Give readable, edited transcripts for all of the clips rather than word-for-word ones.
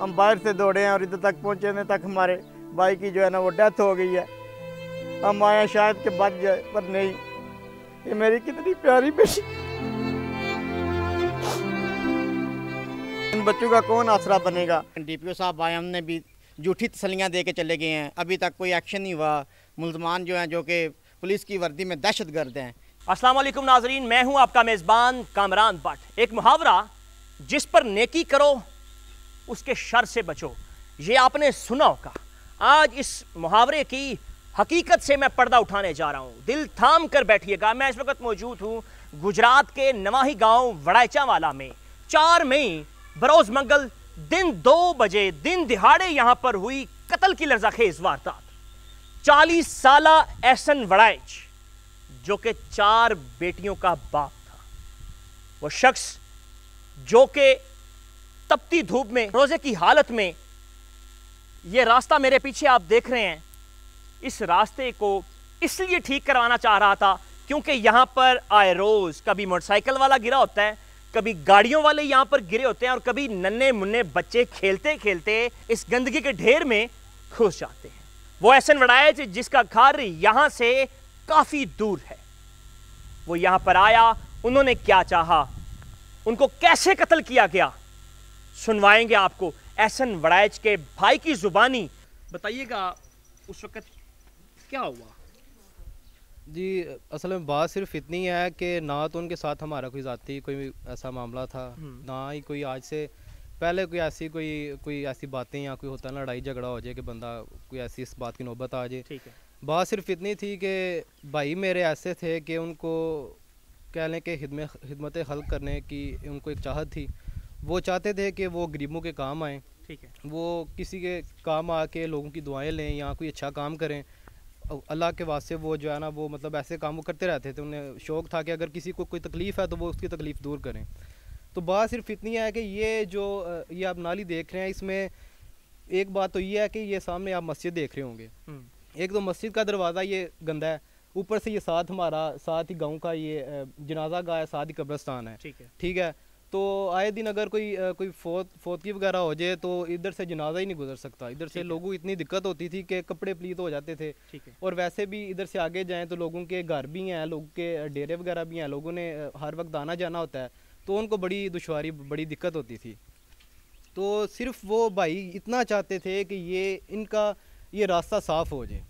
हम बाहर से दौड़े हैं और इधर तक पहुँचने तक हमारे भाई की जो है ना वो डेथ हो गई है। हम आए शायद कि बच जाए, पर नहीं। ये मेरी कितनी प्यारी बेटी, इन बच्चों का कौन आसरा बनेगा। DPO साहब आए, हमने भी झूठी तसल्लियाँ दे के चले गए हैं, अभी तक कोई एक्शन नहीं हुआ। मुल्ज़मान जो हैं, जो कि पुलिस की वर्दी में दहशतगर्द हैं। अस्सलाम वालेकुम नाजरीन, मैं हूं आपका मेज़बान कामरान भट्ट। एक मुहावरा, जिस पर नेकी करो उसके शर से बचो, ये आपने सुना होगा। आज इस मुहावरे की हकीकत से मैं पर्दा उठाने जा रहा हूं। दिल थाम कर बैठिएगा। मैं इस वक्त मौजूद हूं गुजरात के नवाही गांव वड़ाइचावाला में। 4 मई बरोज मंगल दिन 2 बजे दिन दिहाड़े यहां पर हुई कत्ल की लर्ज़ाखेज वारदात। 40 साला एहसन वड़ाइच, जो कि 4 बेटियों का बाप था, वो शख्स जो कि तपती धूप में रोजे की हालत में, ये रास्ता मेरे पीछे आप देख रहे हैं, इस रास्ते को इसलिए ठीक करवाना चाह रहा था क्योंकि यहां पर आए रोज कभी मोटरसाइकिल वाला गिरा होता है, कभी गाड़ियों वाले यहां पर गिरे होते हैं और कभी नन्हे मुन्ने बच्चे खेलते खेलते इस गंदगी के ढेर में घुस जाते हैं। वो एहसन वड़ाइच जिसका घर यहां से काफी दूर है, वो यहां पर आया, उन्होंने क्या चाहा, उनको कैसे कत्ल किया गया, सुनवाएंगे आपको एहसन वड़ाइच के भाई की जुबानी। बताइएगा उस वक्त क्या हुआ? जी, असल में बात सिर्फ इतनी है कि ना तो उनके साथ हमारा कोई ज़ाती कोई ऐसा मामला था, ना ही कोई आज से पहले कोई ऐसी बातें या कोई होता है लड़ाई झगड़ा हो जाए कि बंदा कोई ऐसी इस बात की नौबत आ जाए। ठीक है। बात सिर्फ इतनी थी कि भाई मेरे ऐसे थे कि उनको कह लें कि खिदमत खल्क करने की उनको एक चाहत थी। वो चाहते थे कि वो गरीबों के काम आएँ। ठीक है। वो किसी के काम आके लोगों की दुआएं लें या कोई अच्छा काम करें। अल्लाह के वास्ते वो जो है ना, वो मतलब ऐसे काम वो करते रहते थे। उन्हें शौक़ था कि अगर किसी को कोई तकलीफ़ है तो वो उसकी तकलीफ़ दूर करें। तो बात सिर्फ इतनी है कि ये आप नाली देख रहे हैं, इसमें एक बात तो ये है कि ये सामने आप मस्जिद देख रहे होंगे। एक तो मस्जिद का दरवाज़ा ये गंदा है, ऊपर से ये साथ ही गाँव का ये जनाजा गाह है, साथ ही कब्रिस्तान है। ठीक है। तो आए दिन अगर कोई फौतगी वगैरह हो जाए तो इधर से जनाजा ही नहीं गुजर सकता। इधर से लोगों को इतनी दिक्कत होती थी कि कपड़े प्लीत हो जाते थे। और वैसे भी इधर से आगे जाएं तो लोगों के घर भी हैं, लोगों के डेरे वगैरह भी हैं, लोगों ने हर वक्त आना जाना होता है, तो उनको बड़ी दुश्वारी बड़ी दिक्कत होती थी। तो सिर्फ वो भाई इतना चाहते थे कि इनका ये रास्ता साफ़ हो जाए।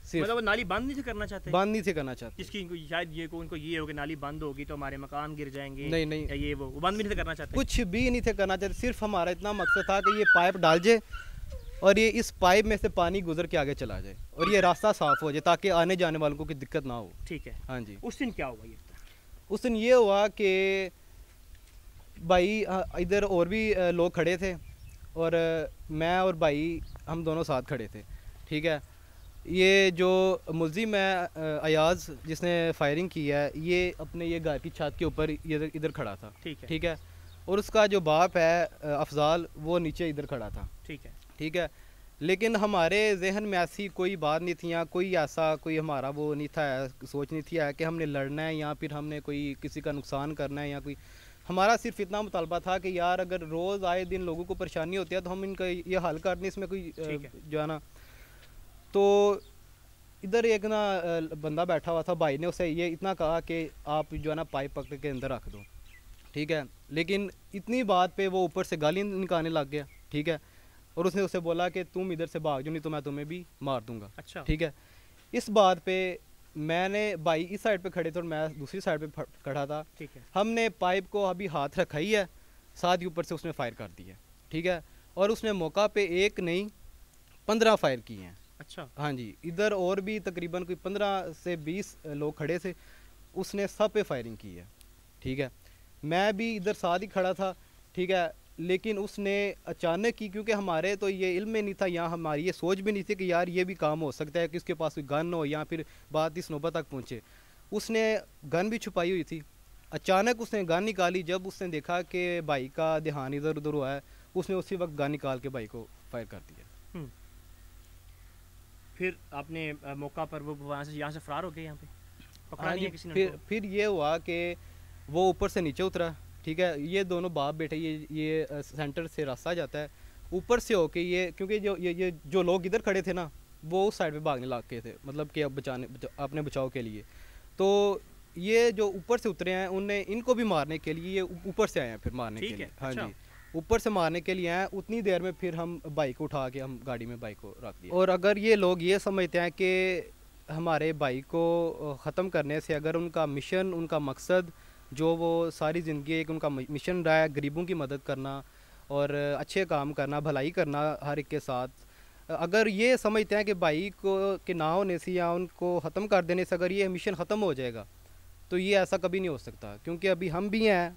मतलब नाली बंद नहीं थे करना चाहते? बंद नहीं थे करना चाहते। इसकी शायद उनको ये हो कि नाली बंद होगी तो हमारे मकान गिर जाएंगे। नहीं, या ये वो बंद भी नहीं थे करना चाहते। कुछ भी नहीं थे करना चाहते। सिर्फ हमारा इतना मकसद था कि ये पाइप डाल जाए और ये इस पाइप में से पानी गुजर के आगे चला जाए और ये रास्ता साफ हो जाए ताकि आने जाने वालों को कोई दिक्कत ना हो। ठीक है। हाँ जी। उस दिन क्या हुआ? ये उस दिन ये हुआ कि भाई इधर और भी लोग खड़े थे और मैं और भाई हम दोनों साथ खड़े थे। ठीक है। ये जो मुलजिम है अयाज, जिसने फायरिंग की है, ये अपने ये घर की छत के ऊपर इधर खड़ा था। ठीक है। और उसका जो बाप है अफजाल, वो नीचे इधर खड़ा था। ठीक है। लेकिन हमारे जहन में ऐसी कोई बात नहीं थी या कोई हमारा वो नहीं था, सोच नहीं थी कि हमने लड़ना है या फिर हमने कोई किसी का नुकसान करना है या कोई। हमारा सिर्फ इतना मुतालबा था कि यार अगर रोज़ आए दिन लोगों को परेशानी होती है तो हम इनका ये हल कर दें, इसमें कोई जो है ना। तो इधर एक ना बंदा बैठा हुआ था, भाई ने उसे ये इतना कहा कि आप जो है ना पाइप पकड़ के अंदर रख दो। ठीक है। लेकिन इतनी बात पे वो ऊपर से गाली निकालने लग गया। ठीक है। और उसने उसे बोला कि तुम इधर से भाग जाओ, नहीं तो मैं तुम्हें भी मार दूंगा। अच्छा। ठीक है। इस बात पे मैंने, भाई इस साइड पे खड़े थे और मैं दूसरी साइड पे खड़ा था। ठीक है। हमने पाइप को अभी हाथ रखा ही है, साथ ही ऊपर से उसने फायर कर दिया। ठीक है। और उसने मौका पे 1 नहीं 15 फायर किए हैं। अच्छा। हाँ जी। इधर और भी तकरीबन कोई 15 से 20 लोग खड़े थे, उसने सब पे फायरिंग की है। ठीक है। मैं भी इधर साथ ही खड़ा था। ठीक है। लेकिन उसने अचानक ही, क्योंकि हमारे तो ये इल्म में नहीं था या हमारी ये सोच भी नहीं थी कि यार ये भी काम हो सकता है कि उसके पास कोई गन हो या फिर बात इस नौबत तक पहुँचे। उसने गन भी छुपाई हुई थी। अचानक उसने गन निकाली, जब उसने देखा कि भाई का ध्यान इधर उधर हुआ है, उसने उसी वक्त गन निकाल के भाई को फायर कर दिया। फिर आपने मौका पर वो वहाँ से यहाँ से फरार हो गए? यहाँ पे पकड़ा नहीं है किसी ने? फिर ये हुआ कि वो ऊपर से नीचे उतरा। ठीक है। ये दोनों बाप बेटे ये सेंटर से रास्ता जाता है, ऊपर से होके ये, क्योंकि ये जो लोग इधर खड़े थे ना, वो उस साइड पे भागने लग गए थे, मतलब कि अब अपने बचाव के लिए। तो ये जो ऊपर से उतरे हैं, उनने इनको भी मारने के लिए, ये ऊपर से आए हैं फिर मारने के लिए। हाँ जी, ऊपर से मारने के लिए आए। उतनी देर में फिर हम बाइक उठा के हम गाड़ी में बाइक को रख दिया। और अगर ये लोग ये समझते हैं कि हमारे भाई को ख़त्म करने से, अगर उनका मिशन, उनका मकसद जो वो सारी ज़िंदगी एक उनका मिशन रहा है गरीबों की मदद करना और अच्छे काम करना, भलाई करना हर एक के साथ, अगर ये समझते हैं कि भाई को के ना होने से या उनको ख़त्म कर देने से अगर ये मिशन ख़त्म हो जाएगा, तो ये ऐसा कभी नहीं हो सकता। क्योंकि अभी हम भी हैं,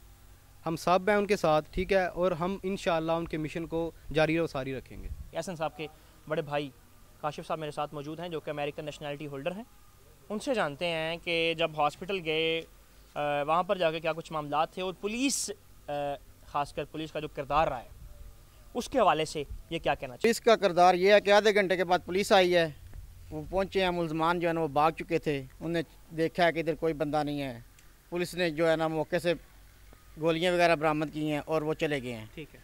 हम सब हैं उनके साथ, ठीक है, और हम इंशाअल्लाह उनके मिशन को जारी और सारी रखेंगे। एहसन साहब के बड़े भाई काशिफ साहब मेरे साथ मौजूद हैं, जो कि अमेरिकन नेशनैलिटी होल्डर हैं। उनसे जानते हैं कि जब हॉस्पिटल गए, वहाँ पर जाके क्या कुछ मामला थे, और पुलिस, ख़ासकर पुलिस का जो किरदार रहा है, उसके हवाले से ये क्या कहना चाहिए? पुलिस का किरदार ये है कि आधे घंटे के बाद पुलिस आई है, वो पहुँचे हैं, मुलजमान जो है ना वो भाग चुके थे, उन्हें देखा है कि इधर कोई बंदा नहीं है, पुलिस ने जो है ना मौके से गोलियां वगैरह बरामद की हैं और वो चले गए हैं। ठीक है।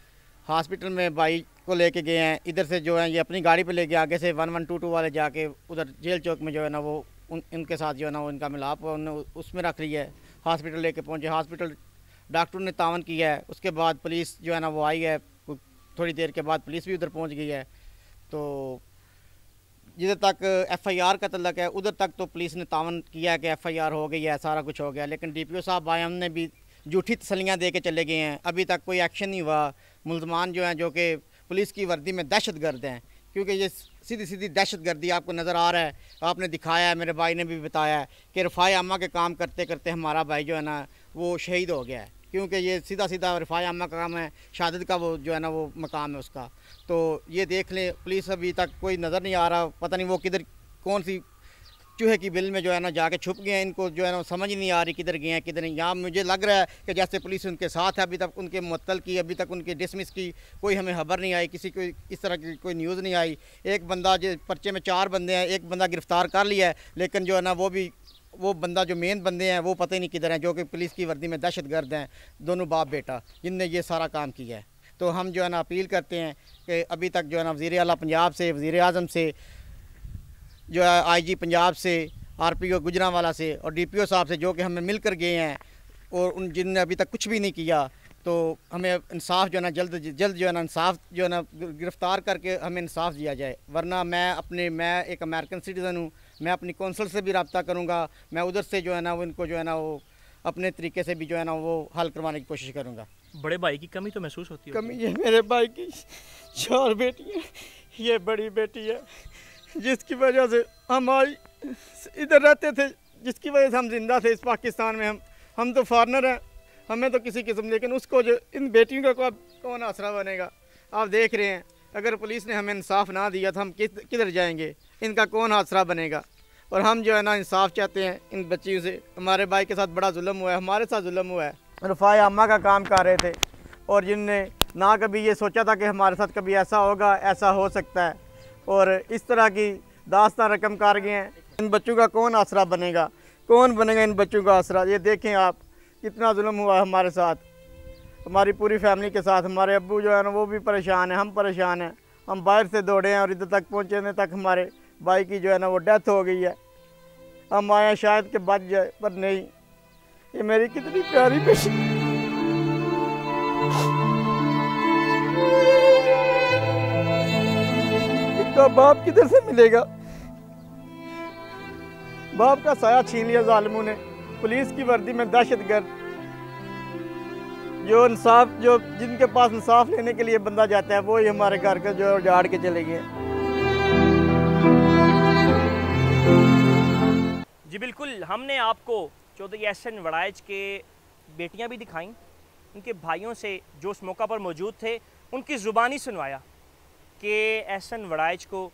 हॉस्पिटल में भाई को लेके गए हैं, इधर से जो है ये अपनी गाड़ी पे लेके आगे से 1122 वाले जाके उधर जेल चौक में जो है ना वो इनके साथ जो है ना वो इनका मिलाप हुआ, उन्होंने उसमें रख लिया है। हॉस्पिटल लेके पहुँचे, हॉस्पिटल डॉक्टर ने तावन किया है, उसके बाद पुलिस जो है ना वो आई है, थोड़ी देर के बाद पुलिस भी उधर पहुँच गई है। तो जिधर तक FIR का तल्लक है, उधर तक तो पुलिस ने तावन किया है कि FIR हो गई है, सारा कुछ हो गया, लेकिन DPO साहब आए, हमने भी झूठी तसलियाँ दे के चले गए हैं, अभी तक कोई एक्शन नहीं हुआ। मुलजमान जो हैं, जो कि पुलिस की वर्दी में दहशतगर्द हैं, क्योंकि ये सीधी सीधी दहशतगर्दी आपको नज़र आ रहा है, आपने दिखाया है, मेरे भाई ने भी बताया है कि रफ़ाए आमा के काम करते करते हमारा भाई जो है ना वो शहीद हो गया है, क्योंकि ये सीधा सीधा रफ़ाए आमा का काम है, शहादत का वो जो है ना वो मकाम है उसका। तो ये देख लें, पुलिस अभी तक कोई नज़र नहीं आ रहा, पता नहीं वो किधर कौन सी चूहे की बिल में जो है ना जाके छुप गए हैं, इनको जो है ना समझ नहीं आ रही किधर गए हैं किधर नहीं। यहाँ मुझे लग रहा है कि जैसे पुलिस उनके साथ है, अभी तक उनके मुअत्तल की, अभी तक उनके डिसमिस की कोई हमें खबर नहीं आई, किसी को इस तरह की कोई न्यूज़ नहीं आई। एक बंदा जो पर्चे में 4 बंदे हैं, एक बंदा गिरफ़्तार कर लिया है, लेकिन जो है ना वो बंदा जो मेन बंदे हैं वो पता ही नहीं किधर हैं, जो कि पुलिस की वर्दी में दहशतगर्द हैं, दोनों बाप बेटा जिनने ये सारा काम किया है। तो हम जो है ना अपील करते हैं कि अभी तक जो है ना वज़ीर आला पंजाब से, वज़ीर आज़म से, जो है IG पंजाब से, RPO गुजरांवाला से और DPO साहब से, जो कि हमें मिल कर गए हैं, और उन जिनने अभी तक कुछ भी नहीं किया, तो हमें इंसाफ जो है ना जल्द जो है ना इंसाफ जो है ना गिरफ़्तार करके हमें इंसाफ दिया जाए। वरना मैं एक अमेरिकन सिटीज़न हूँ, मैं अपनी कौंसल से भी रब्ता करूँगा, मैं उधर से जो है ना वो इनको जो है ना वो अपने तरीके से भी जो है ना वो हल करवाने की कोशिश करूँगा। बड़े भाई की कमी तो महसूस होती है? कमी है मेरे भाई की 4 बेटियाँ, ये बड़ी बेटी है जिसकी वजह से हम इधर रहते थे, जिसकी वजह से हम जिंदा थे इस पाकिस्तान में। हम तो फॉरनर हैं, हमें तो किसी किस्म, लेकिन उसको जो इन बेटियों का कौन आसरा बनेगा? आप देख रहे हैं, अगर पुलिस ने हमें इंसाफ ना दिया तो हम किधर जाएंगे? इनका कौन आसरा बनेगा? और हम जो है ना इंसाफ चाहते हैं इन बच्चियों से। हमारे भाई के साथ बड़ा जुल्म हुआ है, हमारे साथ जुल्म हुआ है। रफ़ाए आमा का काम कर रहे थे और जिनने ना कभी ये सोचा था कि हमारे साथ कभी ऐसा होगा, ऐसा हो सकता है, और इस तरह की दास्तान रकम कर गए हैं। इन बच्चों का कौन आसरा बनेगा? कौन बनेगा इन बच्चों का आसरा? ये देखें आप, कितना जुल्म हुआ है हमारे साथ, हमारी पूरी फैमिली के साथ। हमारे अब्बू जो है ना वो भी परेशान है, हम परेशान हैं, हम बाहर से दौड़े हैं और इधर तक पहुँचने तक हमारे भाई की जो है ना वो डेथ हो गई है। हम आए शायद कि बच जाए, पर नहीं। ये मेरी कितनी प्यारी बेटी, इसका बाप किधर से मिलेगा? बाप का साया छीन लिया जालिमों ने। पुलिस की वर्दी में दहशतगर्द, जो जिनके पास इंसाफ लेने के लिए बंदा जाता है, वो ही हमारे घर का जो उजाड़ के चले गए। जी बिल्कुल, हमने आपको चौधरी एहसन वड़ाइच के बेटियां भी दिखाईं, उनके भाइयों से जो उस मौका पर मौजूद थे उनकी ज़ुबानी सुनवाया कि एहसन वड़ाइच को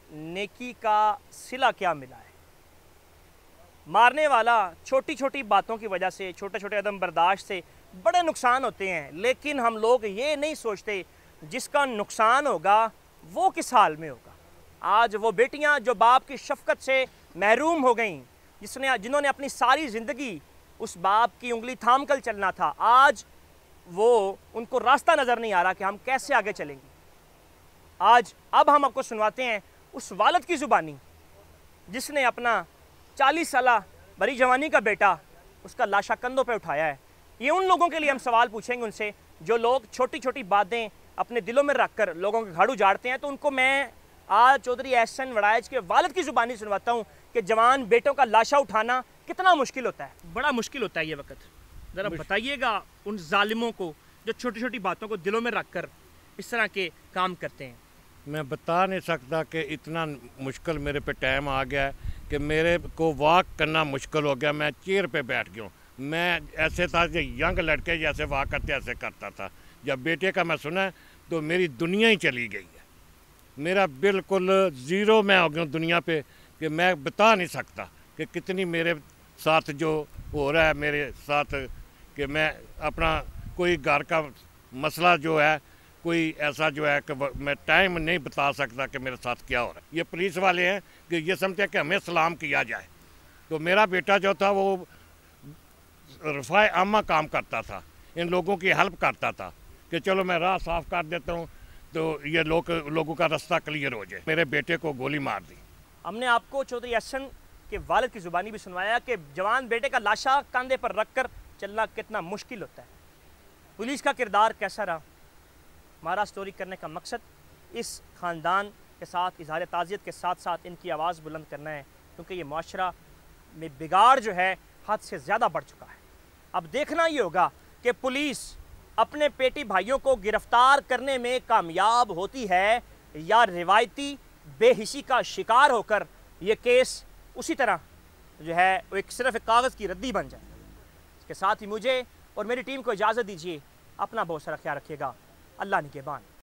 नेकी का सिला क्या मिला है। मारने वाला छोटी छोटी बातों की वजह से, छोटे छोटे अदम बर्दाश्त से बड़े नुकसान होते हैं, लेकिन हम लोग ये नहीं सोचते जिसका नुकसान होगा वो किस हाल में होगा। आज वो बेटियां जो बाप की शफकत से महरूम हो गईं, जिन्होंने अपनी सारी ज़िंदगी उस बाप की उंगली थाम कर चलना था, आज वो उनको रास्ता नज़र नहीं आ रहा कि हम कैसे आगे चलेंगे। अब हम आपको सुनवाते हैं उस वालिद की ज़ुबानी जिसने अपना 40 साल बड़ी जवानी का बेटा उसका लाशा कंधों पे उठाया है। ये उन लोगों के लिए हम सवाल पूछेंगे उनसे जो लोग छोटी छोटी बातें अपने दिलों में रखकर लोगों के घर उजाड़ते हैं। तो उनको मैं आज चौधरी एहसन वड़ाइच के वालिद की ज़ुबानी सुनवाता हूँ कि जवान बेटों का लाशा उठाना कितना मुश्किल होता है। बड़ा मुश्किल होता है ये वक्त। ज़रा बताइएगा उन जालिमों को जो छोटी छोटी बातों को दिलों में रख कर इस तरह के काम करते हैं। मैं बता नहीं सकता कि इतना मुश्किल मेरे पे टाइम आ गया है कि मेरे को वॉक करना मुश्किल हो गया। मैं चेयर पे बैठ गया हूँ। मैं ऐसे था कि यंग लड़के जैसे वॉक करते ऐसे करता था। जब बेटे का मैं सुना तो मेरी दुनिया ही चली गई है। मेरा बिल्कुल ज़ीरो मैं हो गया हूँ दुनिया पे कि मैं बता नहीं सकता कि कितनी मेरे साथ जो हो रहा है मेरे साथ, कि मैं अपना कोई घर का मसला जो है कोई ऐसा जो है कि मैं टाइम नहीं बता सकता कि मेरे साथ क्या हो रहा है। ये पुलिस वाले हैं कि ये समझते हैं कि हमें सलाम किया जाए। तो मेरा बेटा जो था वो रफ़ाए आमा काम करता था, इन लोगों की हेल्प करता था कि चलो मैं राह साफ़ कर देता हूँ तो ये लोगों का रास्ता क्लियर हो जाए। मेरे बेटे को गोली मार दी। हमने आपको चौधरी एहसन के वालिद की ज़ुबानी भी सुनवाया कि जवान बेटे का लाशा कंधे पर रख कर चलना कितना मुश्किल होता है। पुलिस का किरदार कैसा रहा। हमारा स्टोरी करने का मकसद इस ख़ानदान के साथ इज़हार ताज़ियत के साथ साथ इनकी आवाज़ बुलंद करना है, क्योंकि ये माशरा में बिगाड़ जो है हद से ज़्यादा बढ़ चुका है। अब देखना ये होगा कि पुलिस अपने पेटी भाइयों को गिरफ्तार करने में कामयाब होती है या रिवायती बेहिसी का शिकार होकर ये केस उसी तरह जो है वो सिर्फ एक कागज़ की रद्दी बन जाए। इसके साथ ही मुझे और मेरी टीम को इजाज़त दीजिए। अपना बहुत सारा ख्याल रखिएगा। अल्लाह निगहबान।